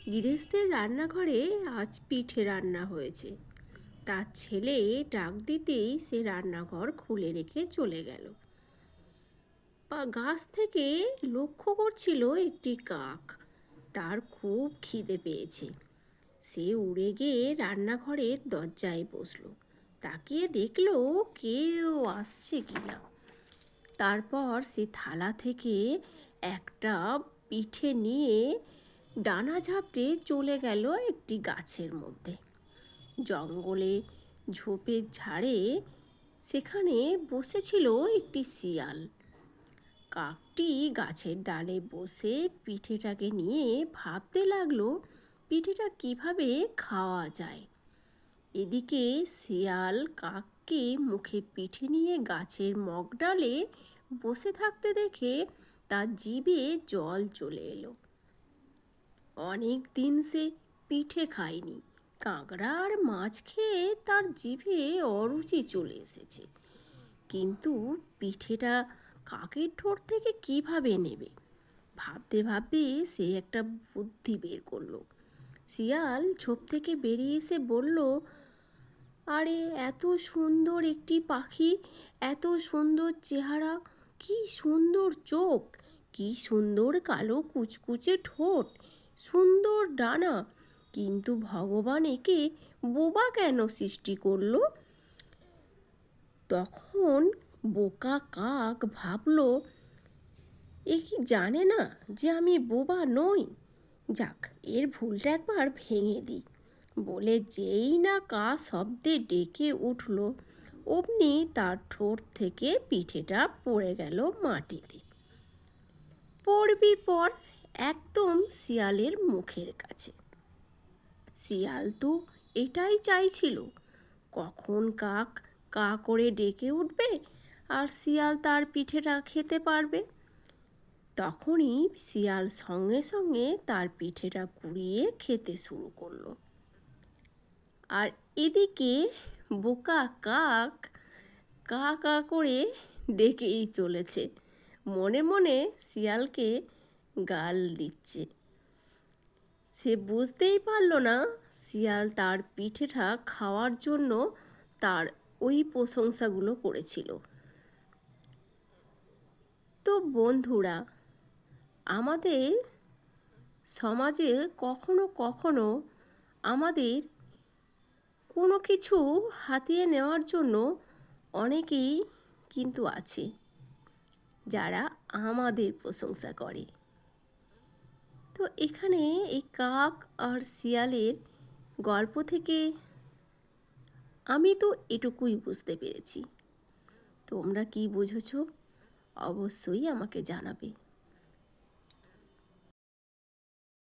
গৃহস্থের রান্নাঘরে আজ পিঠে রান্না হয়েছে। তার ছেলে ডাক দিতেই সে রান্নাঘর খুলে রেখে চলে গেল। গাছ থেকে লক্ষ্য করছিল একটি কাক। তার খুব খিদে পেয়েছে। সে উড়ে গিয়ে রান্নাঘরের দরজায় বসলো। তাকিয়ে দেখলো কেউ আসছে কিনা। তারপর সে থালা থেকে একটা পিঠে নিয়ে ডানা ঝাপটে চলে গেল একটি গাছের মধ্যে। জঙ্গলে ঝোপের ঝাড়ে সেখানে বসেছিল একটি শিয়াল। কাকটি গাছের ডালে বসে পিঠেটাকে নিয়ে ভাবতে লাগলো পিঠেটা কিভাবে খাওয়া যায়। এদিকে শিয়াল কাককে মুখে পিঠে নিয়ে গাছের মগডালে বসে থাকতে দেখে তার জিভে জল চলে এলো। অনেক দিন সে পিঠে খায়নি। কাঁকড়া আর মাছ খেয়ে তার জিভে অরুচি চলে এসেছে। কিন্তু পিঠেটা কাকের ঠোঁট থেকে কিভাবে নেবে ভাবতে ভাবতে সে একটা বুদ্ধি বের করলো। শিয়াল ঝোপ থেকে বেরিয়ে এসে বলল, আরে এত সুন্দর একটি পাখি, এত সুন্দর চেহারা, কি সুন্দর চোখ, কি সুন্দর কালো কুচকুচে ঠোঁট, সুন্দর ডানা, কিন্তু ভগবান একে বোবা কেন সৃষ্টি করলো? তখন বোকা কাক ভাবলো, এ কি জানে না যে আমি বোবা নই? যাক, এর ভুলটা একবার ভেঙে দিই বলে যেই না কা শব্দে ডেকে উঠল, অমনি তার ঠোঁট থেকে পিঠেটা পড়ে গেল মাটিতে। পড়বি পর, একদম শিয়ালের মুখের কাছে। শিয়াল তো এটাই চাইছিল, কখন কাক কা করে ডেকে উঠবে আর শিয়াল তার পিঠেটা খেতে পারবে। তখনই শিয়াল সঙ্গে সঙ্গে তার পিঠেটা কুড়িয়ে খেতে শুরু করলো। আর এদিকে বোকা কাক কা কা করে ডেকেই চলেছে, মনে মনে শিয়ালকে গাল দিচ্ছে। সে বুঝতেই পারল না শিয়াল তার পিঠেটা খাওয়ার জন্য তার ওই প্রশংসাগুলো করেছিল। তো বন্ধুরা, আমাদের সমাজে কখনো কখনো আমাদের কোনো কিছু হাতিয়ে নেওয়ার জন্য অনেকেই কিন্তু আছে যারা আমাদের প্রশংসা করে। তো এখানে এই কাক আর শিয়ালের গল্প থেকে আমি তো এটুকুই বুঝতে পেরেছি। তোমরা কি বুঝেছো অবশ্যই আমাকে জানাবে।